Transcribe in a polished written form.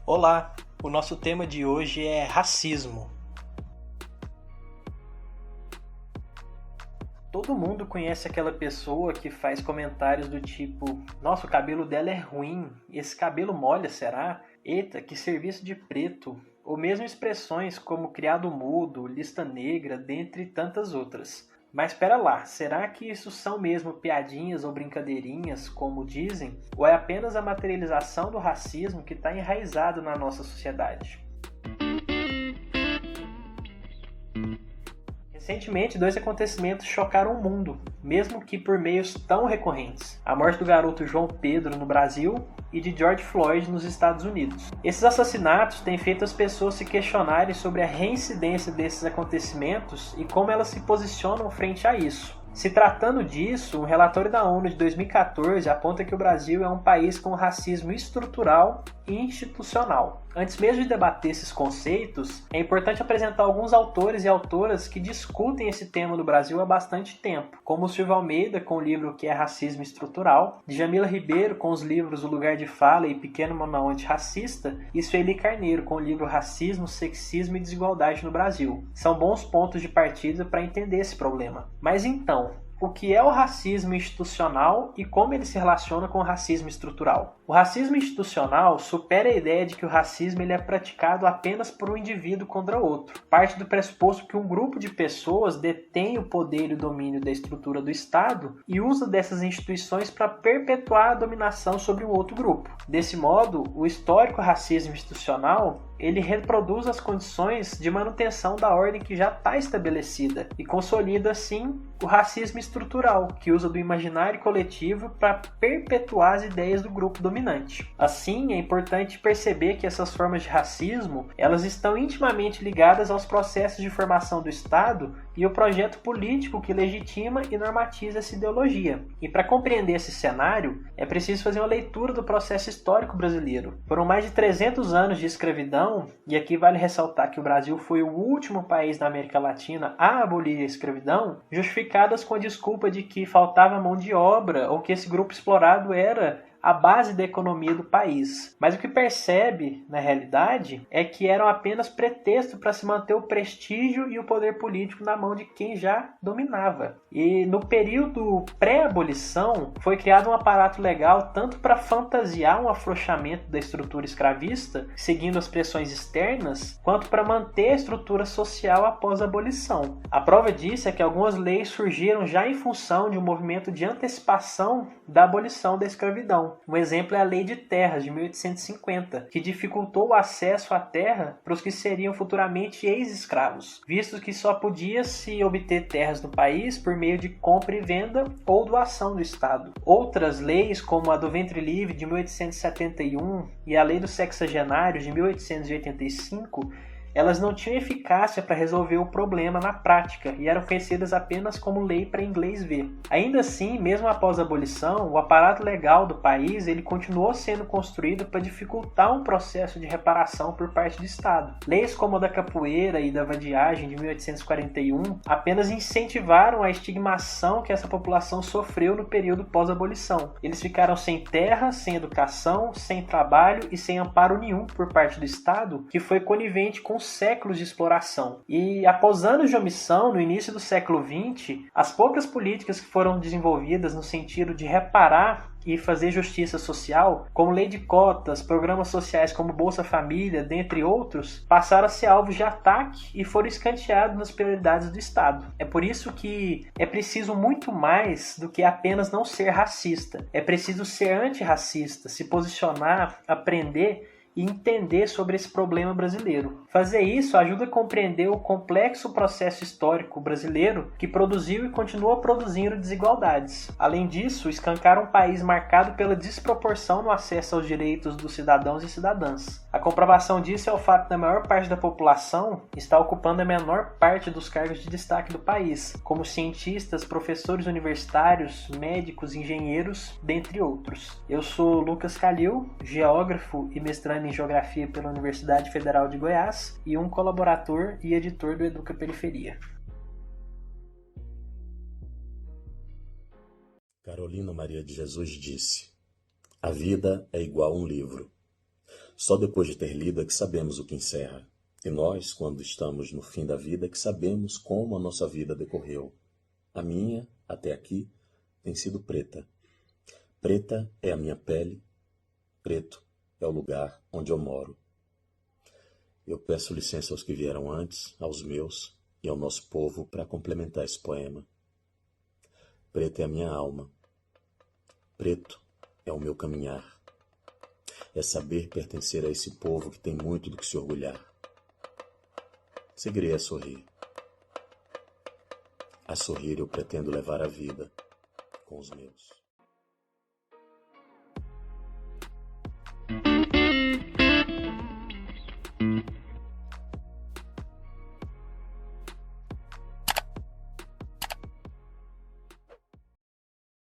Olá, o nosso tema de hoje é racismo. Todo mundo conhece aquela pessoa que faz comentários do tipo: nossa, o cabelo dela é ruim, esse cabelo molha, será? Eita, que serviço de preto. Ou mesmo expressões como criado mudo, lista negra, dentre tantas outras. Mas espera lá, será que isso são mesmo piadinhas ou brincadeirinhas, como dizem? Ou é apenas a materialização do racismo que está enraizado na nossa sociedade? Recentemente, dois acontecimentos chocaram o mundo, mesmo que por meios tão recorrentes: a morte do garoto João Pedro no Brasil e de George Floyd nos Estados Unidos. Esses assassinatos têm feito as pessoas se questionarem sobre a reincidência desses acontecimentos e como elas se posicionam frente a isso. Se tratando disso, um relatório da ONU de 2014 aponta que o Brasil é um país com racismo estrutural e institucional. Antes mesmo de debater esses conceitos, é importante apresentar alguns autores e autoras que discutem esse tema no Brasil há bastante tempo, como o Silvio Almeida com o livro Que é Racismo Estrutural, Djamila Ribeiro com os livros O Lugar de Fala e Pequeno Manual Antirracista, e Sueli Carneiro com o livro Racismo, Sexismo e Desigualdade no Brasil. São bons pontos de partida para entender esse problema. Mas então, o que é o racismo institucional e como ele se relaciona com o racismo estrutural? O racismo institucional supera a ideia de que o racismo ele é praticado apenas por um indivíduo contra outro. Parte do pressuposto que um grupo de pessoas detém o poder e o domínio da estrutura do Estado e usa dessas instituições para perpetuar a dominação sobre um outro grupo. Desse modo, o histórico racismo institucional ele reproduz as condições de manutenção da ordem que já está estabelecida e consolida, assim, o racismo estrutural, que usa do imaginário coletivo para perpetuar as ideias do grupo dominante. Assim, é importante perceber que essas formas de racismo elas estão intimamente ligadas aos processos de formação do Estado e o projeto político que legitima e normatiza essa ideologia. E para compreender esse cenário, é preciso fazer uma leitura do processo histórico brasileiro. Foram mais de 300 anos de escravidão, e aqui vale ressaltar que o Brasil foi o último país da América Latina a abolir a escravidão, justificadas com a desculpa de que faltava mão de obra ou que esse grupo explorado era a base da economia do país. Mas o que percebe, na realidade, é que eram apenas pretexto para se manter o prestígio e o poder político na mão de quem já dominava. E no período pré-abolição, foi criado um aparato legal tanto para fantasiar um afrouxamento da estrutura escravista, seguindo as pressões externas, quanto para manter a estrutura social após a abolição. A prova disso é que algumas leis surgiram já em função de um movimento de antecipação da abolição da escravidão. Um exemplo é a Lei de Terras, de 1850, que dificultou o acesso à terra para os que seriam futuramente ex-escravos, visto que só podia se obter terras no país por meio de compra e venda ou doação do Estado. Outras leis, como a do Ventre Livre, de 1871, e a Lei dos Sexagenários, de 1885, elas não tinham eficácia para resolver o problema na prática e eram conhecidas apenas como lei para inglês ver. Ainda assim, mesmo após a abolição, o aparato legal do país ele continuou sendo construído para dificultar um processo de reparação por parte do Estado. Leis como a da capoeira e da vadiagem de 1841 apenas incentivaram a estigmação que essa população sofreu no período pós-abolição. Eles ficaram sem terra, sem educação, sem trabalho e sem amparo nenhum por parte do Estado, que foi conivente com séculos de exploração. E após anos de omissão, no início do século XX, as poucas políticas que foram desenvolvidas no sentido de reparar e fazer justiça social, como lei de cotas, programas sociais como Bolsa Família, dentre outros, passaram a ser alvos de ataque e foram escanteados nas prioridades do Estado. É por isso que é preciso muito mais do que apenas não ser racista. É preciso ser antirracista, se posicionar, aprender e entender sobre esse problema brasileiro. Fazer isso ajuda a compreender o complexo processo histórico brasileiro que produziu e continua produzindo desigualdades. Além disso, escancara um país marcado pela desproporção no acesso aos direitos dos cidadãos e cidadãs. A comprovação disso é o fato da maior parte da população estar ocupando a menor parte dos cargos de destaque do país, como cientistas, professores universitários, médicos, engenheiros, dentre outros. Eu sou Lucas Calil, geógrafo e mestrando em Geografia pela Universidade Federal de Goiás e um colaborador e editor do Educa Periferia. Carolina Maria de Jesus disse: a vida é igual a um livro. Só depois de ter lido é que sabemos o que encerra. E nós, quando estamos no fim da vida, é que sabemos como a nossa vida decorreu. A minha, até aqui, tem sido preta. Preta é a minha pele, preto é o lugar onde eu moro. Eu peço licença aos que vieram antes, aos meus e ao nosso povo para complementar esse poema. Preta é a minha alma. Preto é o meu caminhar. É saber pertencer a esse povo que tem muito do que se orgulhar. Seguirei a sorrir. A sorrir eu pretendo levar a vida com os meus.